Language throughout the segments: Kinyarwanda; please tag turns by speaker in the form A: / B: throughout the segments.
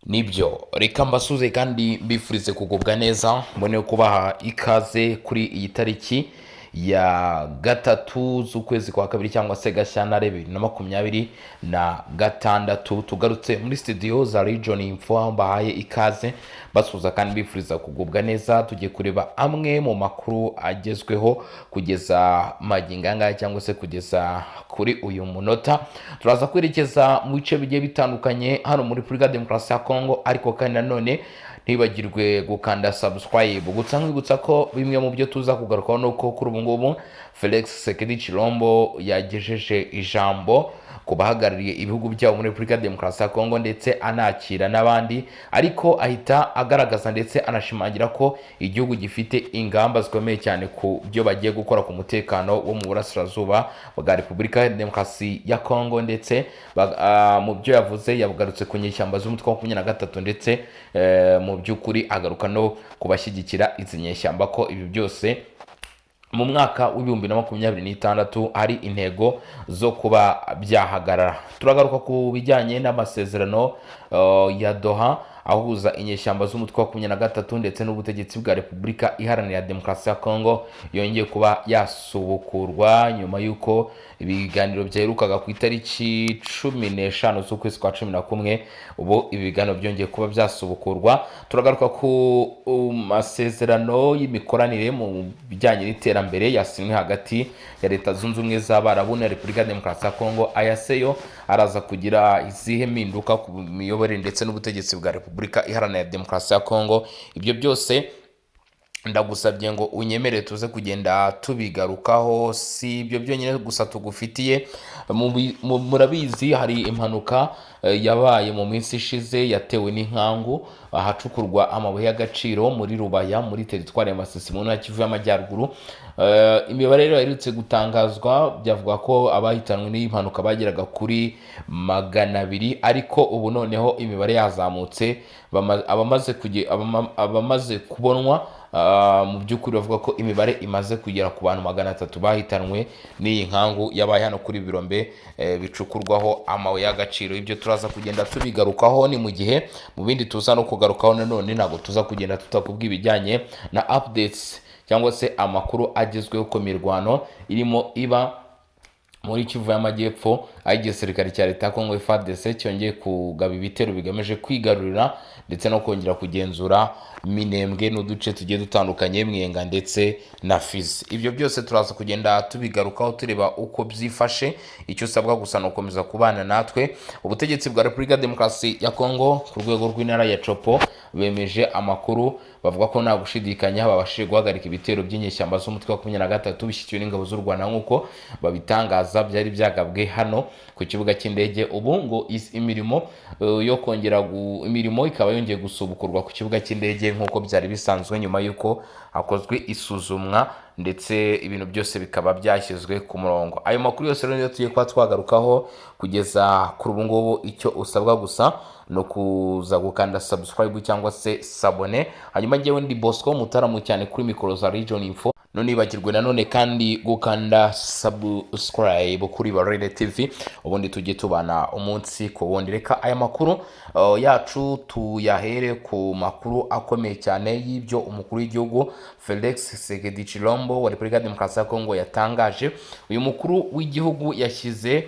A: Nibyo reka mbasuze kandi mbifurize kugubwa neza mbone kubaha ikaze kuri iyi tariki ya gatatu z'ukwezi kwa kabiri cyangwa se Gashyantare 2026 tugarutse muri studio za Region Info aho mbahaye ikaze basuza kandi bifuriza kugubwa neza. Tugiye kureba amwe mu makuru agezweho kugeza maginganga cyangwa se kugeza kuri uyu munota. Turaza kwerekeza mu bice bigiye bitandukanye hano muri Repubulika Demokarasi ya Kongo, ariko kandi nanone ntibagirwe gukanda subscribe. Gutsa nkwibutsa ko bimwe mu byo tuza kugarukaho nuko kuri ubu ngubu Felix Tshisekedi Tshilombo yagejeje ijambo ku bahagarariye ibihugu byabo muri Repubulika Demokarasi ya Kongo ndetse anakira n'abandi, ariko ahita agaragaza ndetse anashimangira ko igihugu gifite ingamba zikomeye cyane ku byo bagiye gukora ku mutekano wo mu burasirazuba bwa Repubulika Demokarasi ya Kongo. Ndetse mu byo yavuze yagarutse ku nyeshyamba z'umutwe wa 23 ndetse mu by'ukuri agaruka no kubashyigikira izi nyeshyamba ko ibi byose mu mwaka w'2026 hari intego zo kuba byahagarara. Turagaruka ku bijyanye n'amasezerano ya Doha ahuza inyeshyamba z'umutwe wa 23 ndetse n'ubutegetsi bwa Repubulika Iharanira Demokarasi ya Kongo yongeye kuba yasubukurwa nyuma y'uko ibiganiro byaherukaga ku itariki 15 z'ukwezi kwa 11. Ubu ibiganiro byongeye kuba byasubukurwa. Turagaruka ku masezerano y'imikoranire mu bijyanye n'iterambere yasinywe hagati ya Leta Zunze Ubumwe z'Abarabu na Repubulika Demokarasi ya Kongo. Ayaseyo araza kugira izihe mpinduka ku miyoborere ndetse n'ubutegetsi bwa Repubulika Iharanira Demokarasi ya Kongo. Ibyo byose ndagusabye ngo unyemere tuze kugenda tubigarukaho. Si ibyo byonyine gusa tugufitiye, murabizi hari impanuka yabaye mu minsi ishize yatewe n'inkangu ahacukurwa amabuye y'agaciro muri Rubaya muri teritwari ya Masisi mu ntara Kivu y'Amajyaruguru. Imibare rero yaherutse gutangazwa, byavuga ko abahitanwe n'iyi mpanuka bageraga kuri 200, ariko ubu noneho imibare yazamutse. Abamaze kubonwa mu by'ukuri bavuga ko imibare imaze kugera ku bantu 300 bahitanwe n'iyi nkangu yabaye hano kuri Birombe bicukurwaho amabuye y'agaciro. Ibyo turaza kugenda tubigarukaho, ni mu gihe mu bindi tuza no kugarukaho nanone ntabwo tuza kugenda tutakubwira ibijyanye na updates cyangwa se amakuru agezweho ku mirwano irimo iba muri Kivu y'Amajyepfo, aho igisirikare cya Leta ya Kongo FARDC cyongeye kugaba ibitero bigamije kwigarurira ndetse no kongera kugenzura Minembwe n'uduce tugiye dutandukanye Mwenga ndetse na Fizi. Ibyo byose turaza kugenda tubigarukaho tureba uko byifashe. Icyo usabwa gusa no komeza kubana natwe. Ubutegetsi bwa Repubulika Demokarasi ya Kongo ku rwego rw'intara ya Chopo bemeje amakuru bavuga ko nta gushidikanya babashije guhagarika ibitero by'inyeshyamba z'umutwe wa 23 bishyikiwe n'ingabo z'u Rwanda nk'uko babitangaza byari byagabwe hano ku kibuga cy'indege. Ubu ngo imirimo yo kongera imirimo ikaba yongeye gusubukurwa ku kibuga cy'indege nk'uko byari bisanzwe nyuma y'uko hakozwe isuzumwa ndetse ibintu byose bikaba byashyizwe ku murongo. Ayo makuru yose rero tugiye kuba twagarukaho kugeza kuri ubu ngubu. Icyo usabwa gusa no kuza gukanda subscribe cyangwa se sabone. Hanyuma njyewe ndi Bosco Mutaramu cyane kuri mikoro za Region Info. Nonibagirwe nanone kandi gukanda subscribe kuri Barele TV, ubundi tujye tubana umunsi ku wundi. Reka aya makuru yacu tuyahere ku makuru akomeye cyane y'ibyo umukuru w'igihugu Felix Tshisekedi Tshilombo wa Repubulika Demokarasi ya Kongo yatangaje. Uyu mukuru w'igihugu yashyize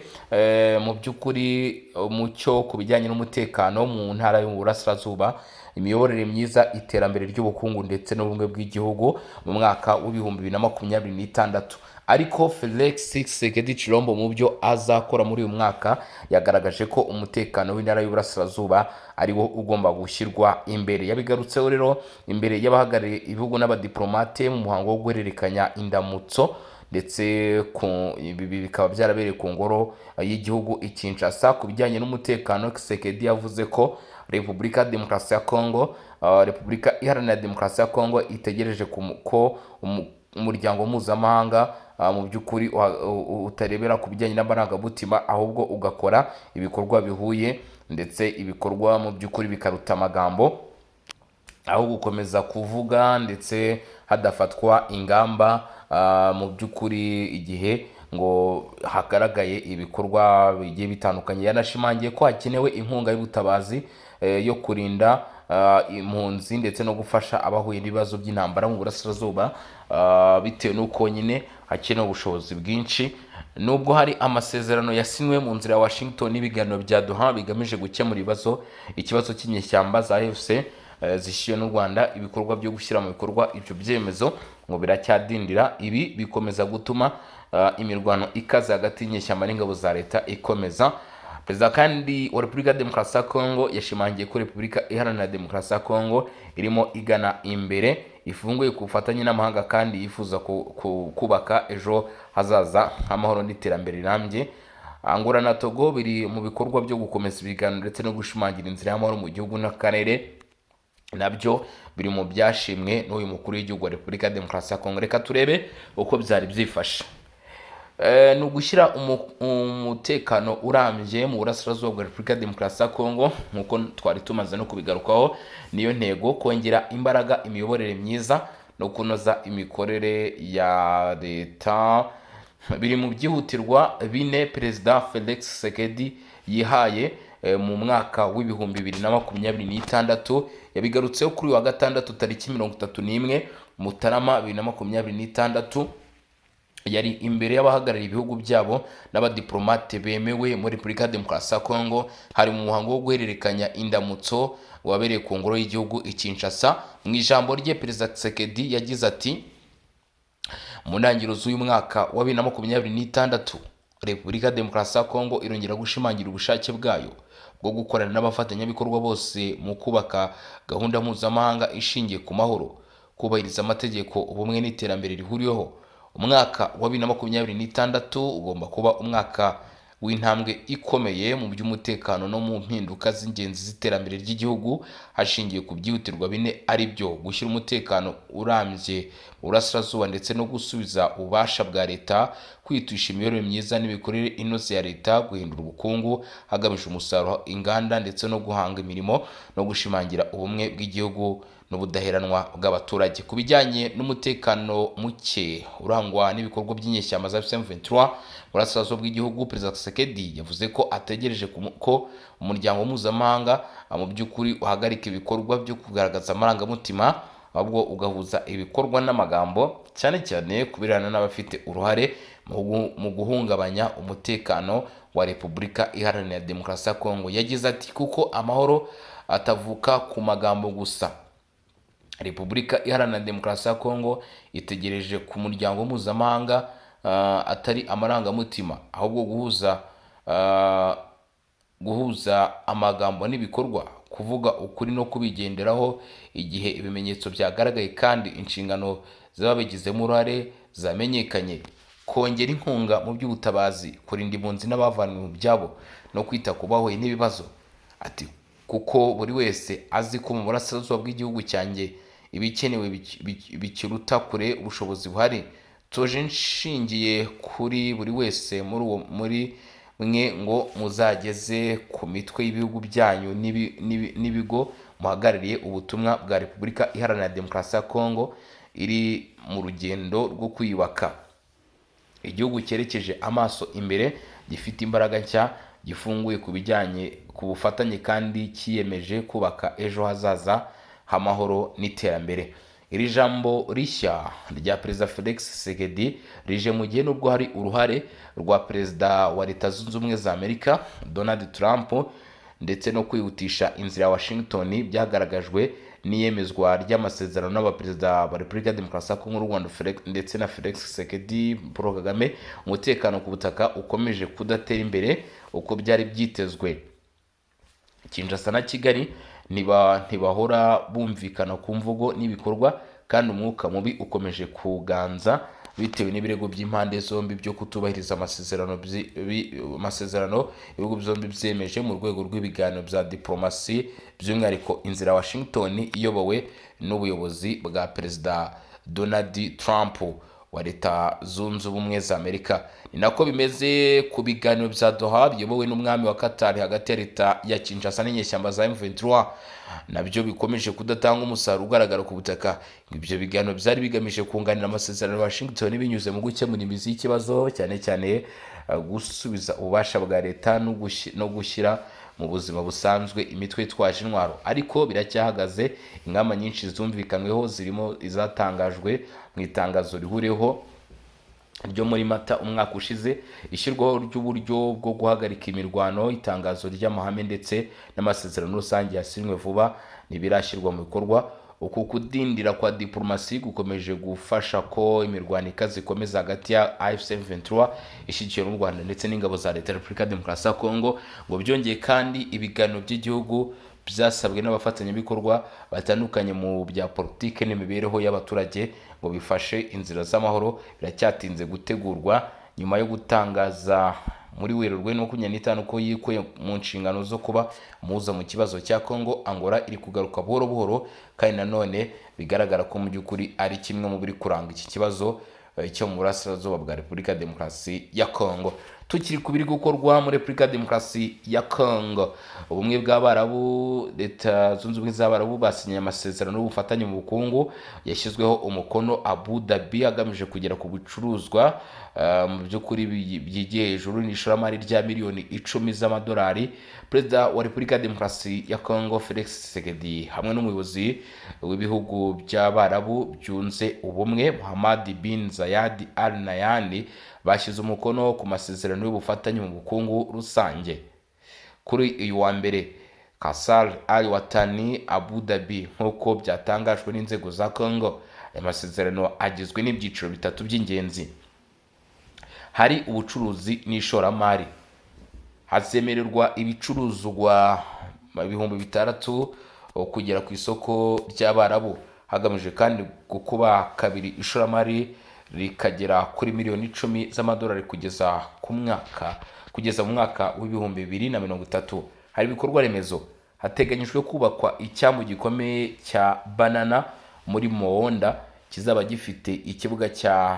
A: mu by'ukuri mucyo ku bijyanye n'umutekano mu ntara y'Uburasirazuba, imiyoborere myiza, iterambere ry'ubukungu ndetse n'ubumwe bw'igihugu mu mwaka w'2026. Ariko Felix Tshisekedi Tshilombo mu byo azakora muri uyu mwaka yagaragaje ko umutekano w'intara y'Uburasirazuba ari wo ugomba gushyirwa imbere. Yabigarutseho rero imbere y'abahagarariye ibihugu n'abadiplomate mu muhango wo guhererekanya indamutso, ndetse ibi bikaba byarabereye ku ngoro y'igihugu i Kinshasa. Ku bijyanye n'umutekano, Tshisekedi yavuze ko Repubulika Demokarasi ya Kongo, Repubulika Iharanira Demokarasi ya Kongo itegereje ko umuryango mpuzamahanga mu by'ukuri utarebera ku bijyanye n'amarangamutima, ahubwo ugakora ibikorwa bihuye ndetse ibikorwa mu by'ukuri bikaruta amagambo, aho gukomeza kuvuga ndetse hadafatwa ingamba mu by'ukuri igihe ngo hagaragaye ibikorwa bigiye bitandukanye. Yanashimangiye ko hakenewe inkunga y'ubutabazi yo kurinda impunzi ndetse no gufasha abahuye n'ibibazo by'intambara mu burasirazuba, bitewe n'uko nyine hakenewe ubushobozi bwinshi. Nubwo hari amasezerano yasinywe mu nzira ya Washington n'ibiganiro bya Doha bigamije gukemura ikibazo cy'inyeshyamba za AFC zishyuwe n'u Rwanda, ibikorwa byo gushyira mu bikorwa ibyo byemezo ngo biracyadindira. Ibi bikomeza gutuma imirwano ikaze hagati y'inyeshyamba n'ingabo za leta ikomeza. Perezida kandi wa Repubulika ya Demokarasi ya Kongo yashimangiye ko Repubulika Iharanira Demokarasi ya Kongo irimo igana imbere ifunguye ku bufatanye n'amahanga kandi yifuza kubaka ejo hazaza nk'amahoro n'iterambere rirambye. Angola na Togo biri mu bikorwa byo gukomeza ibiganiro ndetse no gushimangira inzira y'amahoro mu gihugu n'akarere, nabyo biri mu byashimwe n'uyu mukuru w'igihugu wa Repubulika ya Demokarasi ya Kongo. Reka turebe uko byari byifashe. Ni ugushyira umutekano urambye mu burasirazuba bwa Repubulika ya Demokarasi ya Kongo, nk'uko twari tumaze no kubigarukaho. Niyo ntego, kongera imbaraga imiyoborere myiza no kunoza imikorere ya leta, biri mu byihutirwa bine Perezida Felix Tshisekedi yihaye mu mwaka w'ibihumbi 2026. Yabigarutseho kuri wa gatandatu tariki 31 Mutarama 2026. Yari imbere y'abahagarariye ibihugu byabo n'abadiplomate bemewe muri Repubulika ya Demokarasi ya Kongo. Hari mu muhango wo guhererekanya indamutso wabereye ku ngoro y'igihugu i Kinshasa. Mu ijambo rye Perezida Tshisekedi yagize ati: mu ntangiriro z'uyu mwaka wa 2026 Repubulika ya Demokarasi ya Kongo irongera gushimangira ubushake bwayo bwo gukorana n'abafatanyabikorwa bose mu kubaka gahunda mpuzamahanga ishingiye ku mahoro, kubahiriza amategeko, ubumwe n'iterambere rihuriweho. Umwaka wa 2026 ugomba kuba umwaka w'intambwe ikomeye mu by'umutekano no mu mpinduka z'ingenzi z'iterambere ry'igihugu, hashingiye ku byihutirwa bine ari byo: gushyira umutekano urambye mu burasirazuba ndetse no gusubiza ububasha bwa leta, kwihutisha imiyoborere myiza n'imikorere inoze ya leta, guhindura ubukungu hagamijwe umusaruro, inganda ndetse no guhanga imirimo, no gushimangira ubumwe bw'igihugu n'ubudaheranwa bw'abaturage. Ku bijyanye n'umutekano muke urangwa n'ibikorwa by'inyeshyamba za M23 burasirazuba bw'igihugu, Perezida Tshisekedi yavuze ko ategereje ko umuryango mpuzamahanga mu by'ukuri uhagarika ibikorwa byo kugaragaza amarangamutima, ahubwo ugahuza ibikorwa n'amagambo, cyane cyane kubirana n'abafite uruhare mu guhungabanya umutekano wa Repubulika Iharanira Demokarasi ya Kongo. Yagize ati: kuko amahoro atavuka ku magambo gusa, Repubulika Iharanira Demokarasi ya Kongo itegereje ku muryango mpuzamahanga atari amarangamutima, ahubwo guhuza amagambo n'ibikorwa, kuvuga ukuri no kubigenderaho igihe ibimenyetso byagaragaye kandi inshingano z'ababigizemo uruhare zamenyekanye, kongera inkunga mu by'ubutabazi, kurinda impunzi n'abavanywe mu byabo no kwita ku bahuye n'ibibazo. Ati: kuko buri wese azi ko mu burasirazuba bw'igihugu cyanjye ibikenewe bikiruta kure ubushobozi buhari. Toje nshingiye kuri buri wese muri mwe ngo muzageze ku mitwe y'ibihugu byanyu n'ibigo muhagarariye ubutumwa bwa Repubulika Iharanira Demokarasi ya Kongo iri mu rugendo rwo kwiyubaka igihugu cyerekeje amaso imbere, gifite imbaraga nshya, gifunguye ku bufatanye kandi kiyemeje kubaka ejo hazaza h'amahoro n'iterambere. Iri jambo rishya rya Perezida Felix Tshisekedi rije mu gihe nubwo hari uruhare rwa Perezida wa Leta Zunze Ubumwe za Amerika Donald Trump ndetse no kwihutisha inzira ya Washington byagaragajwe n'iyemezwa ry'amasezerano n'abaperezida ba Repubulika ya Demokarasi ya Kongo, Rwanda ndetse na Felix Tshisekedi Paul Kagame, umutekano ku butaka ukomeje kudatera imbere uko byari byitezwe. Kinshasa na Kigali ntibahora bumvikana ku mvugo n'ibikorwa, kandi umwuka mubi ukomeje kuganza bitewe n'ibirego by'impande zombi byo kutubahiriza amasezerano ibihugu byombi byemeje mu rwego rw'ibiganiro bya diplomasi, by'umwihariko inzira Washington iyobowe n'ubuyobozi bwa Perezida Donald Trump wa Leta Zunze Ubumwe za Amerika. Ni nako bimeze ku biganiro bya Doha biyobowe n'umwami wa Qatar hagati ya leta ya Kinshasa n'inyeshyamba za M23, nabyo bikomeje kudatanga umusaruro ugaragara ku butaka. Ibyo biganiro byari bigamije kunganira amasezerano ya Washington binyuze mu gukemura imizi y'ikibazo, cyane cyane gusubiza ububasha bwa leta no gushyira mu buzima busanzwe imitwe yitwaje intwaro, ariko biracyahagaze. Ingamba nyinshi zumvikanweho zirimo izatangajwe mu itangazo rihuriweho ryo muri Mata umwaka ushize, ishyirwaho ry'uburyo bwo guhagarika imirwano, itangazo ry'amahame ndetse n'amasezerano rusange yasinywe vuba ntibirashyirwa mu bikorwa. Uku kudindira kwa diplomasi gukomeje gufasha ko imirwano ikaze ikomeza hagati ya AFC M23 ishyigikiwe n'u Rwanda ndetse n'ingabo za Leta ya Repubulika ya Demokarasi ya Kongo, ngo byongeye kandi ibiganiro by'igihugu byasabwe n'abafatanyabikorwa batandukanye mu bya politike n'imibereho y'abaturage ngo bifashe inzira z'amahoro biracyatinze gutegurwa, nyuma yo gutangaza muri Werurwe 25 ko yikuye mu nshingano zo kuba muza mu kibazo cya Kongo. Angola iri kugaruka buhoro buhoro, kandi nanone bigaragara ko mu by'ukuri ari kimwe mu biri kuranga iki kibazo cyo mu burasirazuba bwa Repubulika ya Demokarasi ya Kongo. Tukiri kubiri gukorwa muri Repubulika ya Demokarasi ya Kongo, ubumwe bw'Abarabu, Leta Zunze Ubumwe z'Abarabu basinye amasezerano y'ubufatanye mu bukungu yashyizweho umukono Abu Dhabi agamije kugera ku bicuruzwa mu by'ukuri byigiye hejuru n'ishoramari rya miliyoni 10 z'amadolari. Perezida wa Repubulika ya Demokarasi ya Kongo Felix Tshisekedi hamwe n'umuyobozi w'ibihugu by'Abarabu byunze ubumwe Mohammed bin Zayed Al Nahyan bashyize umukono ku masezerano y'ubufatanye mu bukungu rusange kuri uyu wa mbere Kasar Al Watani Abu Dhabi, nk'uko byatangajwe n'inzego za Kongo. Aya masezerano agizwe n'ibyiciro bitatu by'ingenzi: hari ubucuruzi n'ishoramari, hazemererwa ibicuruzwa 6,000 kugera ku isoko ry'Abarabu, hagamije kandi gukuba kabiri ishoramari rikagera kuri miliyoni 10 z'amadolari kugeza mu mwaka w'ibihumbi 2030. Hari ibikorwa remezo, hateganyijwe kubakwa icyambu gikomeye cya Banana muri Moonda kizaba gifite ikibuga cya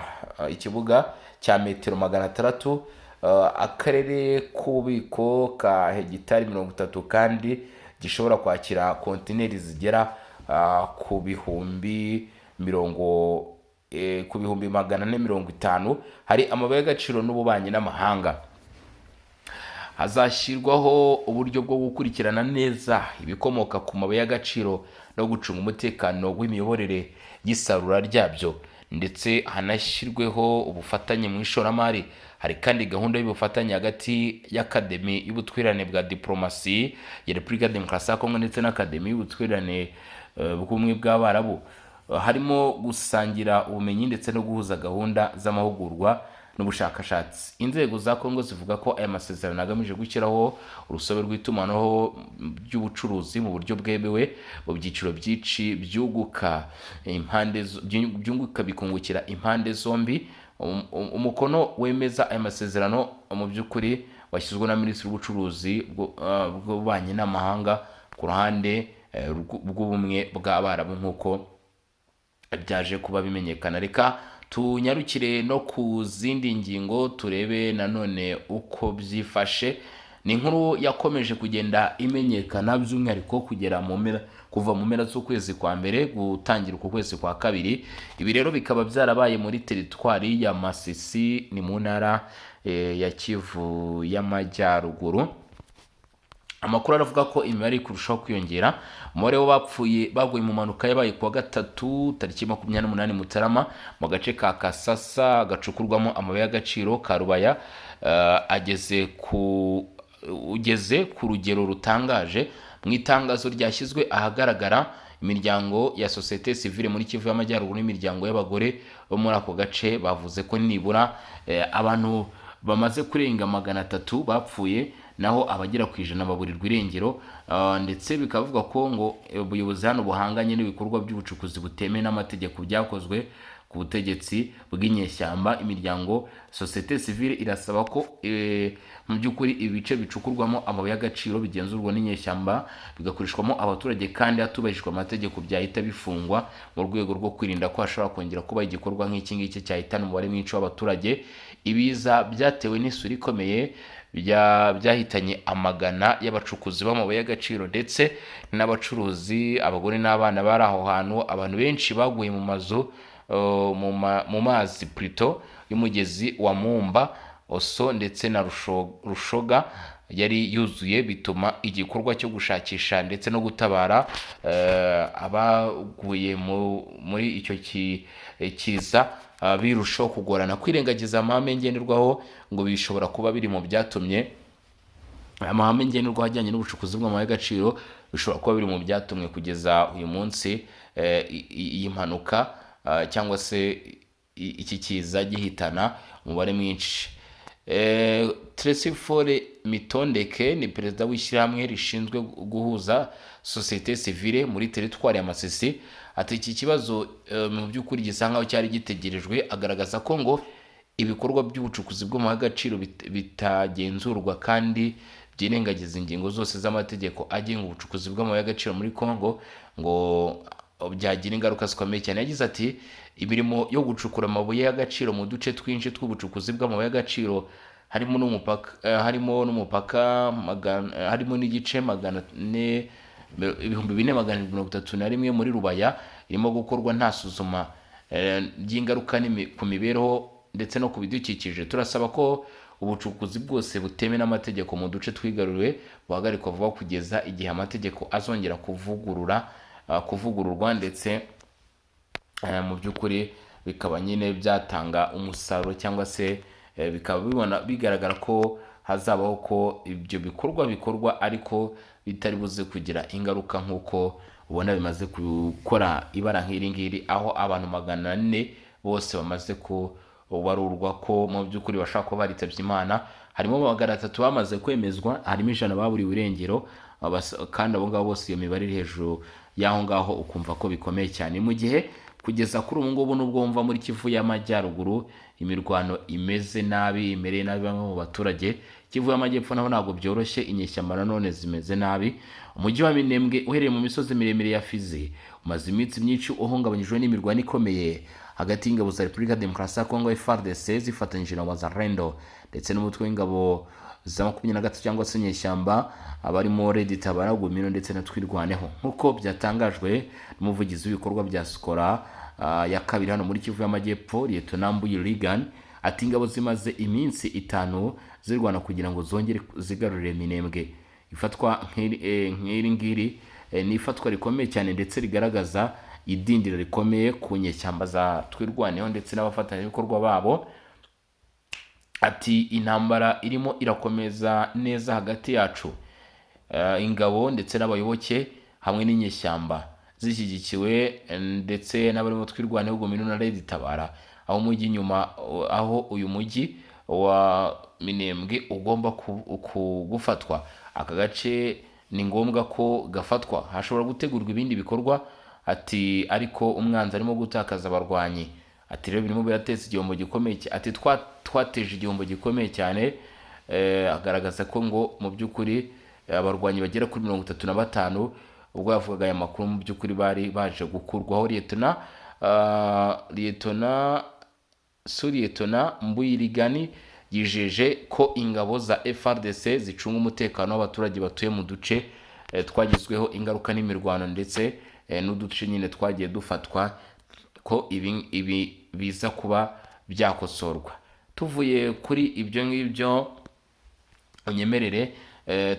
A: metero 600, akarere k'ububiko ka hegitari 30, kandi gishobora kwakira kontineri zigera ku bihumbi 450. Hari amabuye y'agaciro n'ububanyi n'amahanga. Hazashyirwaho uburyo bwo gukurikirana neza ibikomoka ku mabuye y'agaciro no gucunga umutekano w'imiyoborere y'isarura ryabyo, ndetse hanashyirweho ubufatanye mu ishoramari. Hari kandi gahunda y'ubufatanye hagati y'Akademi y'Ubutwererane bwa Diplomasi ya Repubulika ya Demokarasi ya Kongo ndetse n'Akademi y'Ubutwererane bw'Ubumwe bw'Abarabu, harimo gusangira ubumenyi ndetse no guhuza gahunda z'amahugurwa n'ubushakashatsi. Inzego za Kongo zivuga ko aya masezerano agamije gushyiraho urusobe rw'itumanaho by'ubucuruzi mu buryo bwemewe mu byiciro byinshi byunguka bikungukira impande zombi. Umukono wemeza aya masezerano mu by'ukuri washyizwe na Minisitiri w'Ubucuruzi bw'Ububanyi n'Amahanga ku ruhande rw'Ubumwe bw'Abarabu, nk'uko byaje kuba bimenyekana. Reka tunyarukire no ku zindi ngingo turebe nanone uko byifashe. Ni inkuru yakomeje kugenda imenyekana by'umwihariko kuva mu mpera z'ukwezi kwa mbere gutangira uku kwezi kwa kabiri. Ibi rero bikaba byarabaye muri teritwari ya Masisi, ni mu ntara ya Kivu y'Amajyaruguru. Amakuru aravuga ko imibare kurushaho kwiyongera. Umubare w'abapfuye baguye mu mpanuka yabaye kuwa gatatu tariki 28 Mutarama mu gace ka Kasasa gacukurwamo amabuye y'agaciro ka Rubaya, ugeze ku rugero rutangaje. Mu itangazo ryashyizwe ahagaragara, imiryango ya societe civile muri Kivu y'Amajyaruguru n'imiryango y'abagore bo muri ako gace bavuze ko nibura abantu bamaze kurenga 300 bapfuye, naho abagera ku 100 baburirwa irengero, ndetse bikavuga ko ngo ubuyobozi hano buhanganye n'ibikorwa by'ubucukuzi butemewe n'amategeko byakozwe ku butegetsi bw'inyeshyamba. Imiryango societe civile irasaba ko mu by'ukuri ibice bicukurwamo amabuye y'agaciro bigenzurwa n'inyeshyamba bigakoreshwamo abaturage kandi hatubahishwa amategeko byahita bifungwa, mu rwego rwo kwirinda ko hashobora kongera kuba igikorwa nk'iki ngiki cyahitana umubare mwinshi w'abaturage. Ibiza byatewe n'isuri ikomeye byahitanye amagana y'abacukuzi b'amabuye y'agaciro ndetse n'abacuruzi, abagore n'abana bari aho hantu. Abantu benshi baguye mu mazu mu mazi y'umugezi wa Mumba Oso ndetse na Rushoga, yari yuzuye, bituma igikorwa cyo gushakisha ndetse no gutabara abaguye muri icyo kiza birushaho kugorana. Kwirengagiza amahame ngenderwaho ngo bishobora kuba biri mu byatumye amahame ngenderwaho ajyanye n'ubucukuzi bw'amabuye y'agaciro bishobora kuba biri mu byatumwe kugeza uyu munsi iyi mpanuka cyangwa se iki kiza gihitana umubare mwinshi. Tresifore Mitondeke ni perezida w'ishyirahamwe rishinzwe guhuza sosiyete sivile muri teritwari ya Masisi. Ati iki kibazo mu by'ukuri gisa nkaho cyari gitegerejwe, agaragaza ko ngo ibikorwa by'ubucukuzi bw'amabuye y'agaciro bitagenzurwa kandi byirengagiza ingingo zose z'amategeko agenga ubucukuzi bw'amabuye y'agaciro muri Kongo, ngo byagira ingaruka zikomeye cyane. Yagize ati imirimo yo gucukura amabuye y'agaciro mu duce twinshi tw'ubucukuzi bw'amabuye y'agaciro harimo n'igice 2431 muri Rubaya irimo gukorwa nta suzuma ry'ingaruka ku mibereho ndetse no ku bidukikije. Turasaba ko ubucukuzi bwose butemewe n'amategeko mu duce twigaruriwe buhagarikwa vuba kugeza igihe amategeko azongera kuvugururwa ndetse mu by'ukuri bikaba nyine byatanga umusaruro, cyangwa se bikaba bigaragara ko hazabaho ko ibyo bikorwa ariko bitari buze kugira ingaruka nk'uko ubona bimaze gukora ibara nk'iri ngiri, aho abantu 400 bose bamaze kubarurwa ko mu by'ukuri bashaka ko baritabye Imana. Harimo 300 bamaze kwemezwa, harimo 100 baburiwe irengero, kandi abo ngabo bose iyo mibare iri hejuru y'aho ngaho, ukumva ko bikomeye cyane. Mu gihe kugeza kuri ubu ngubu nubwo wumva muri Kivu y'Amajyaruguru imirwano imereye nabi bamwe mu baturage, Kivu y'Amajyepfo naho ntabwo byoroshye, inyeshyamba nanone zimeze nabi. Umujyi wa Minembwe uhereye mu misozi miremire ya Fizi umaze iminsi myinshi uhungabanyijwe n'imirwano ikomeye hagati y'ingabo za Repubulika Demokarasi ya Kongo FARDC zifatanyije na Wazalendo ndetse n'umutwe w'ingabo za 23 cyangwa se inyeshyamba abarimo Red Tabara, Gumino ndetse na Twirwaneho, nk'uko byatangajwe n'umuvugizi w'ibikorwa bya Skora ya kabiri hano muri Kivu y'Amajyepfo, Lieutenant Mbuyi Regan. Ati ingabo zimaze iminsi 5 zirwana kugira ngo zongere zigarurire Minembwe. Ifatwa nk'iri ngiri ni ifatwa rikomeye cyane ndetse rigaragaza idindira rikomeye ku nyeshyamba za Twirwaneho ndetse n'abafatanyabikorwa babo. Ati intambara irimo irakomeza neza hagati yacu, ingabo ndetse n'abayoboke hamwe n'inyeshyamba zishyigikiwe ndetse n'abarimo Twirwaneho, Gumino na Red Tabara, aho uyu mujyi wa Minembwe ugomba gufatwa. Aka gace ni ngombwa ko gafatwa, hashobora gutegurwa ibindi bikorwa. Ati ariko umwanzi arimo gutakaza abarwanyi. Ati rero birimo birateza igihombo gikomeye. Ati twateje igihombo gikomeye cyane. Agaragaza ko ngo mu by'ukuri abarwanyi bagera kuri 35 ubwo yavugaga aya makuru mu by'ukuri bari baje gukurwaho. Lieutenant Mbuyi Regan yijeje ko ingabo za FARDC zicunga umutekano w'abaturage batuye mu duce twagizweho ingaruka n'imirwano ndetse n'uduce nyine twagiye dufatwa, ko ibi biza kuba byakosorwa. Tuvuye kuri ibyo ngibyo, unyemerere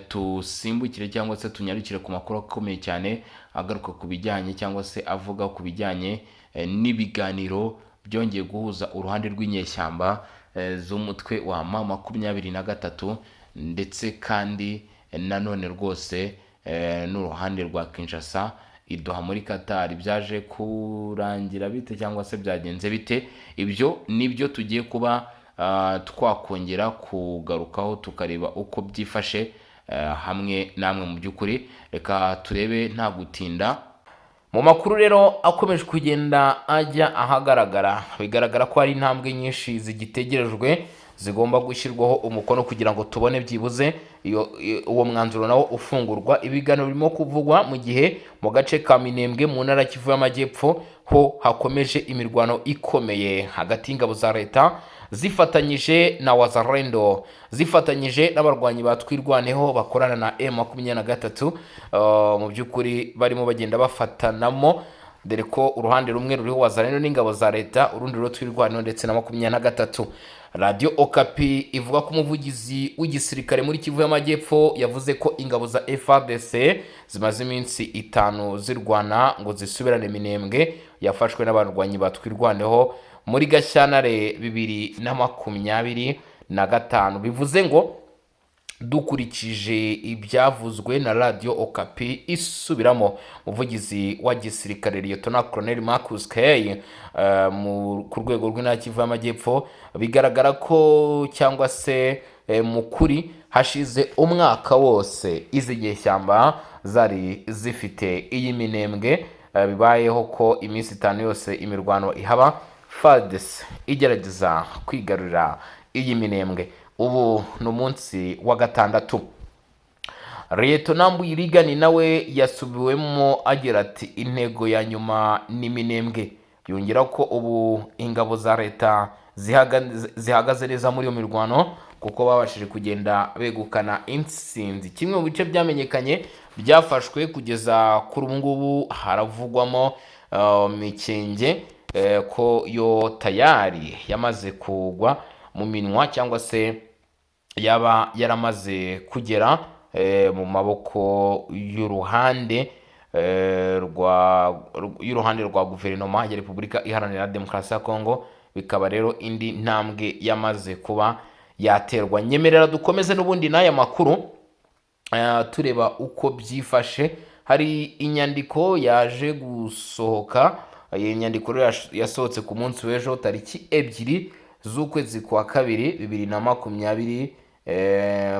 A: tusimbukire cyangwa se tunyarukire ku makuru akomeye cyane agaruka ku bijyanye cyangwa se avuga ku bijyanye n'ibiganiro byongeye guhuza uruhande rw'inyeshyamba z'umutwe wa M23 ndetse kandi nanone rwose n'uruhande rwa Kinshasa idoha muri Qatar. Byaje kurangira bite cyangwa se byagenze bite? Ibyo nibyo tugiye kuba twakongera kugarukaho tukareba uko byifashe hamwe namwe. Mu by'ukuri reka turebe nta gutinda mu makuru rero akomeje kugenda ajya ahagaragara. Bigaragara ko hari intambwe nyinshi zigitegerejwe zigomba gushyirwaho umukono kugira ngo tubone byibuze uwo mwanzuro nawo ufungurwa. Ibiganiro birimo kuvugwa mu gihe mu gace ka Minembwe mu ntara Kivu y'Amajyepfo ho hakomeje imirwano ikomeye hagati y'ingabo za leta zifatanyije na Wazalendo, zifatanyije n'abarwanyi ba Twirwaneho bakorana na M23. Mu by'ukuri barimo bagenda bafatanamo dore ko uruhande rumwe ruriho wazalendo n'ingabo za leta, urundi ruriho twirwaneho ndetse na 23. Radio Okapi ivuga ko umuvugizi w'igisirikare muri Kivu y'Amajyepfo yavuze ko ingabo za FARDC zimaze iminsi 5 zirwana ngo zisubirane Minembwe yafashwe n'abarwanyi batwirwaneho muri Gashyantare 2025. Bivuze ngo dukurikije ibyavuzwe na Radio Okapi isubiramo, umuvugizi wa gisirikare Lieutenant Colonel Marcus K ku rwego rw'intara Kivu y'Amajyepfo, bigaragara ko cyangwa se mu kuri hashize umwaka wose izi nyeshyamba zari zifite iyi Minembwe, bibayeho ko iminsi 5 yose imirwano ihaba, FARDC igerageza kwigarurira iyi Minembwe. Ubu no munsi wa 6. Lieutenant Mbuyirigani nawe yasubiwemo agira ati intego ya nyuma ni Minembwe. Yongera ko ubu ingabo za leta zihagaze neza muri iyo mirwano kuko babashije kugenda begukana intsinzi. Kimwe mu bice byamenyekanye byafashwe kugeza kuri ubu ngubu haravugwamo Mikenge ko yo tayari yamaze kugwa mu minwa cyangwa se yaba yaramaze kugera mu maboko y'uruhande rwa guverinoma ya Repubulika Iharanira Demokarasi ya Kongo. Bikaba rero indi ntambwe yamaze kuba yaterwa. Nyemerera dukomeze n'ubundi n'aya makuru tureba uko byifashe. Hari inyandiko yaje gusohoka, iyi nyandiko yasohotse ku munsi w'ejo tariki 2 z'ukwezi kwa 2 2020,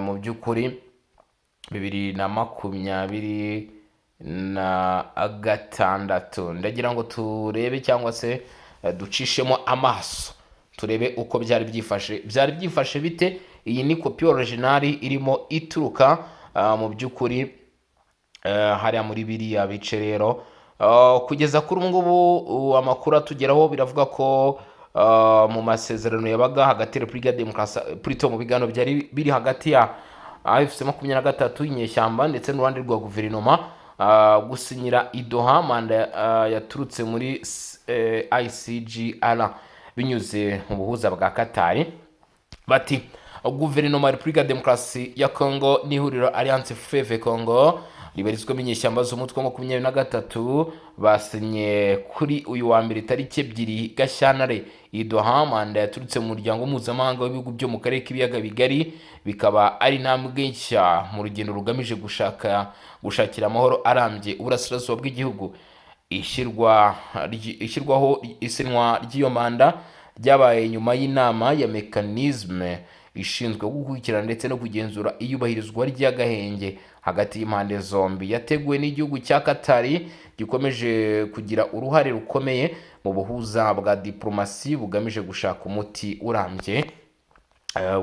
A: mu by'ukuri 2026. Ndagira ngo turebe cyangwa se ducishemo amaso turebe uko byari byifashe bite. Iyi ni kopi original irimo ituruka mu by'ukuri hariya muri biriya bice. Rero kugeza kuri ubu ngubu amakuru atugeraho biravuga ko mu masezerano yabaga hagati ya Repubulika Demokarasi Plutôt mu biganiro byari biri hagati ya AFC 23 inyeshyamba ndetse n'uruhande rwa guverinoma gusinyira Idoha manda yaturutse muri ICGR binyuze mu buhuza bwa Qatar. Bati guverinoma ya Repubulika Demokarasi ya Kongo n'ihuriro Alliance Fleuve Congo ribarizwamo inyeshyamba z'umutwe wa 23 basinye kuri uyu wa mbere tariki 2 Gashyantare Idoha manda yaturutse mu muryango mpuzamahanga w'ibihugu byo mu karere k'ibiyaga bigari. Bikaba ari intambwe nshya mu rugendo rugamije gushakira amahoro arambye uburasirazuba bw'igihugu. Ishyirwaho isinwa ry'iyo manda ryabaye nyuma y'inama ya mekanisme ishinzwe gukurikirana ndetse no kugenzura iyubahirizwa ry'agahenge hagati y'impande zombi, yateguwe n'igihugu cya Qatar gikomeje kugira uruhare rukomeye mu buhuza bwa diplomasi bugamije gushaka umuti urambye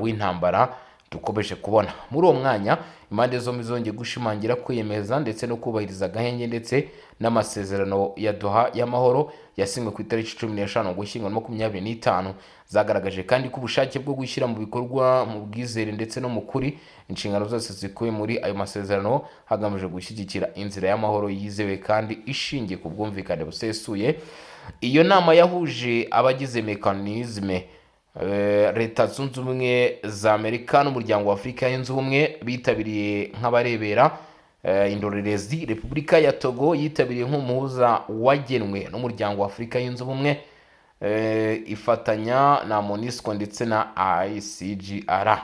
A: w'intambara dukomeje kubona. Muri uwo mwanya impande zombi zongeye gushimangira kwiyemeza ndetse no kubahiriza agahenge ndetse n'amasezerano ya Doha y'amahoro yasinywe ku itariki 15 Ugushyingo 2025. Zagaragaje kandi ko ubushake bwo gushyira mu bikorwa mu bwizere ndetse no mu kuri inshingano zose zikuye muri ayo masezerano hagamije gushyigikira inzira y'amahoro yizewe kandi ishingiye ku bwumvikane busesuye. Iyo nama yahuje abagize mekanisme Leta Zunze Ubumwe za Amerika n'umuryango wa Afurika yunze ubumwe bitabiriye nk'abarebera indorerezi. Repubulika ya Togo yitabiriye nk'umuhuza wagenwe n'umuryango wa Afurika yunze ubumwe ifatanya na MONUSCO ndetse na ICGR.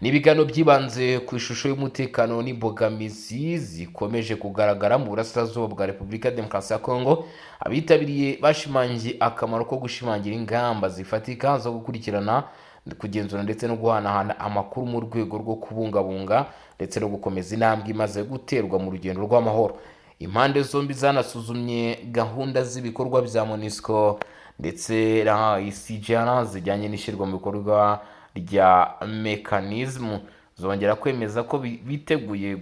A: N'ibiganiro byibanze ku ishusho y'umutekano n'imbogamizi zikomeje kugaragara mu burasirazuba bwa Repubulika Demokarasi ya Kongo. Abitabiriye bashimangiye akamaro ko gushimangira ingamba zifatika zo gukurikirana, kugenzura ndetse no guhanahana amakuru mu rwego rwo kubungabunga ndetse no gukomeza intambwe imaze guterwa mu rugendo rw'amahoro. Impande zombi zanasuzumye gahunda z'ibikorwa bya MONUSCO ndetse na ICGR zijyanye n'ishyirwa mu bikorwa rya mekanisme. Zongera kwemeza ko biteguye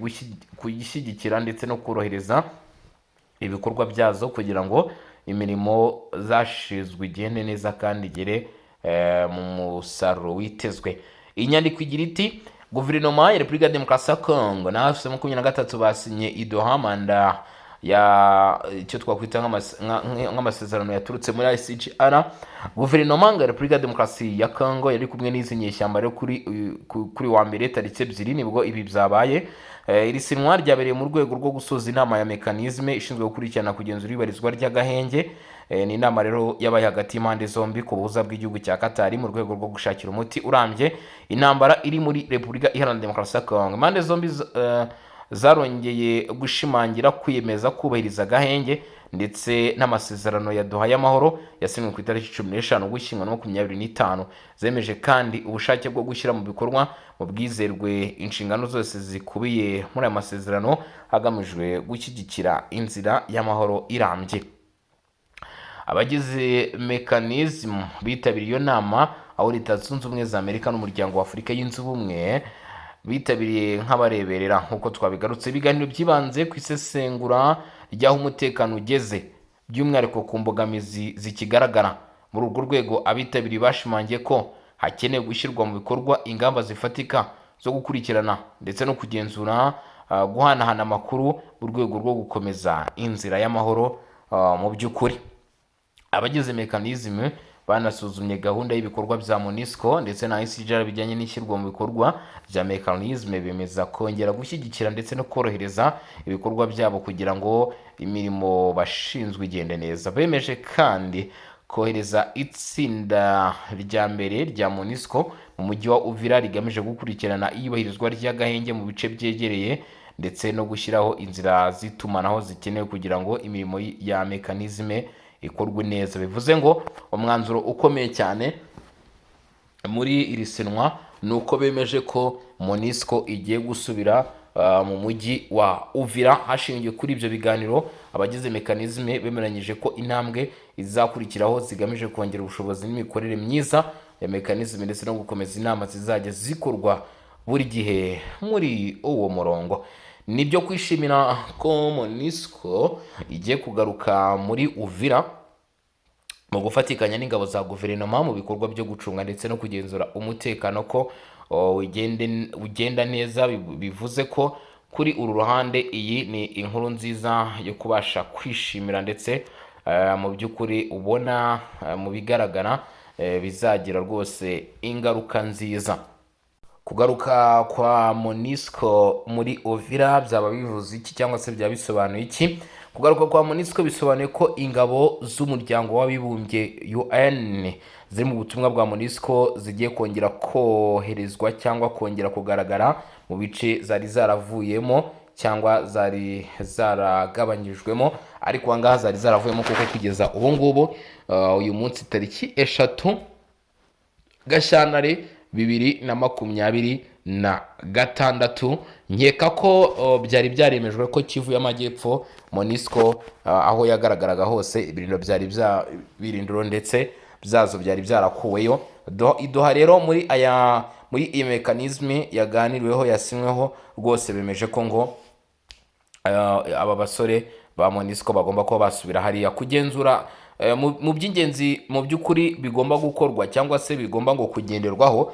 A: kuyishyigikira ndetse no korohereza ibikorwa byazo kugira ngo imirimo zashizwe igende neza kandi igere mu musaruro witezwe. Inyandiko igira iti guverinoma ya Repubulika Demokarasi ya Kongo na AFC 23 basinye Idoha manda icyo twakwita nk'amasezerano yaturutse muri ICGR. Guverinoma ya Repubulika ya Demokarasi ya Congo yari kumwe n'izi nyeshyamba rero kuri wa mbere tariki 2 nibwo ibi byabaye. Iri sinwa ryabereye mu rwego rwo gusoza inama ya mekanisme ishinzwe gukurikirana kugenzura ibarizwa ry'agahenge. Ni inama rero yabaye hagati y'impande zombi ku buhuza bw'igihugu cya Qatar mu rwego rwo gushakira umuti urambye intambara iri muri Repubulika Iharanira Demokarasi ya Congo. Impande zombi zarongeye gushimangira kwiyemeza kubahiriza agahenge ndetse n'amasezerano ya Doha y'amahoro yasinywe ku itariki 15 Ugushyingo 2025. Zemeje kandi ubushake bwo gushyira mu bikorwa mu bwizerwe inshingano zose zikubiye muri aya masezerano hagamijwe gushyigikira inzira y'amahoro irambye. Abagize mechanism bitabiriye iyo nama aho Leta Zunze Ubumwe za Amerika n'Umuryango wa Afurika y'Inzu Ubumwe bitabiriye nk'abareberera. Nk'uko twabigarutse, ibiganiro byibanze ku isesengura ry'aho umutekano ugeze, by'umwihariko ku mbogamizi zikigaragara. Muri urwo rwego abitabiriye bashimangiye ko hakenewe gushyirwa mu bikorwa ingamba zifatika zo gukurikirana ndetse no kugenzura guhanahana amakuru mu rwego rwo gukomeza inzira y'amahoro. Mu by'ukuri abagize mechanism banasuzumye gahunda y'ibikorwa bya MONUSCO ndetse na ICGR bijyanye n'ishyirwa mu bikorwa bya mechanism, bemeza kongera gushyigikira ndetse no korohereza ibikorwa byabo kugira ngo imirimo bashinzwe igende neza. Bemeje kandi kohereza itsinda rya mbere rya MONUSCO mu mujyi wa Uvira rigamije gukurikirana iyubahirizwa ry'agahenge mu bice byegereye ndetse no gushyiraho inzira zitumanaho zikenewe kugira ngo imirimo ya mechanism ikorwe neza. Bivuze ngo umwanzuro ukomeye cyane muri iri sinwa ni uko bemeje ko MONUSCO igiye gusubira mu mujyi wa Uvira. Hashingiwe kuri ibyo biganiro, abagize mechanism bemeranyije ko intambwe izakurikiraho zigamije kongera ubushobozi n'imikorere myiza ya mechanism ndetse no gukomeza inama zizajya zikorwa buri gihe muri uwo murongo. Nibyo kwishimira ko MONUSCO igiye kugaruka muri Uvira mu gufatikanya n'ingabo za guverinoma mu bikorwa byo gucunga ndetse no kugenzura umutekano ko ugenda neza. Bivuze ko kuri uru ruhande iyi ni inkuru nziza yo kubasha kwishimira ndetse mu by'ukuri ubona mu bigaragara bizagira rwose ingaruka nziza. Kugaruka kwa MONUSCO muri Uvira byaba bivuze iki cyangwa se byaba bisobanuye iki? Kugaruka kwa MONUSCO bisobanuye ko ingabo z'umuryango w'abibumbye UN ziri mu butumwa bwa MONUSCO zigiye kongera koherezwa cyangwa kongera kugaragara mu bice zari zaravuyemo cyangwa zari zaragabanyijwemo, ariko ahangaha zari zaravuyemo kuko kugeza ubu ngubu uyu munsi tariki 3 Gashyantare 2026 nkeka ko byari byaremejwe ko Kivu y'Amajyepfo MONUSCO aho yagaragaraga hose ibirindiro ndetse byazo byari byarakuweyo. Idoha rero muri iyi mechanism yaganiriweho yasinyweho rwose bemeje ko ngo aba basore ba MONUSCO bagomba kuba basubira hariya kugenzura mu by'ingenzi mu by'ukuri bigomba gukorwa cyangwa se bigomba ngo kugenderwaho,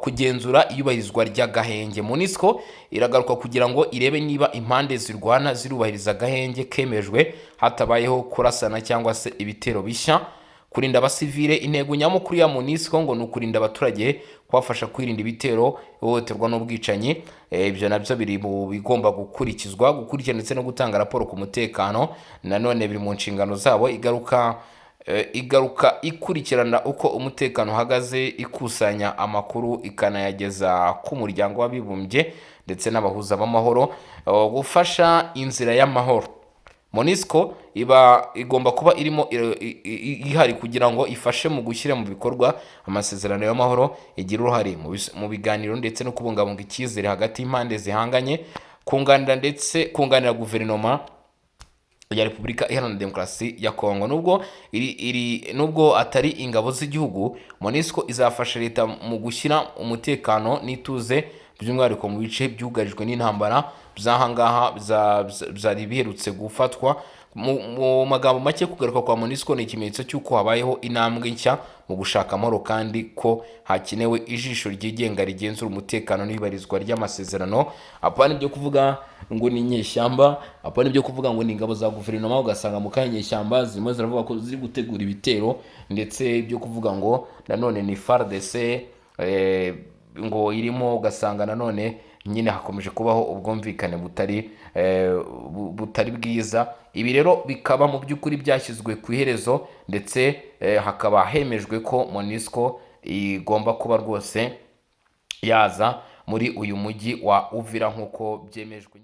A: kugenzura iyubahirizwa ry'agahenge. MONUSCO iragaruka kugira ngo irebe niba impande zirwana zirubahiriza agahenge kemejwe hatabayeho kurasana cyangwa se ibitero bishya. Kurinda abasivile, intego nyamukuru ya MONUSCO ngo ni ukurinda abaturage, kubafasha kwirinda ibitero, ihohoterwa n'ubwicanyi. Ibyo nabyo biri mu bigomba gukurikizwa, gukurikirana ndetse no gutanga raporo ku mutekano. Nanone biri mu nshingano zabo. Igaruka ikurikirana uko umutekano uhagaze, ikusanya amakuru ikanayageza ku muryango w'abibumbye ndetse n'abahuza b'amahoro, gufasha inzira y'amahoro. MONUSCO igomba kuba irimo ihari kugira ngo ifashe mu gushyira mu bikorwa amasezerano y'amahoro, igira uruhare mu biganiro ndetse no kubungabunga icyizere hagati y'impande zihanganye, kunganira guverinoma ya Repubulika Iharanira Demokarasi ya Kongo. Nubwo atari ingabo z'igihugu, MONUSCO izafasha leta mu gushyira umutekano n'ituze by'umwihariko mu bice byugarijwe n'intambara by'ahangaha byari biherutse gufatwa. Mu magambo make, kugaruka kwa MONUSCO ni ikimenyetso cy'uko habayeho intambwe nshya mu gushaka amahoro, kandi ko hakenewe ijisho ryigenga rigenzura umutekano n'ibarizwa ry'amasezerano. Apana ibyo kuvuga ngo ni inyeshyamba, apana ibyo kuvuga ngo ni ingabo za guverinoma, ugasanga mu kanya inyeshyamba zirimo ziravuga ko ziri gutegura ibitero, ndetse ibyo kuvuga ngo nanone ni FARDC ngo irimo, ugasanga nanone nyine hakomeje kubaho ubwumvikane butari bwiza. Ibi rero bikaba mu by'ukuri byashyizwe ku iherezo, ndetse hakaba hemejwe ko MONUSCO igomba kuba rwose yaza muri uyu mujyi wa Uvira nk'uko byemejwe.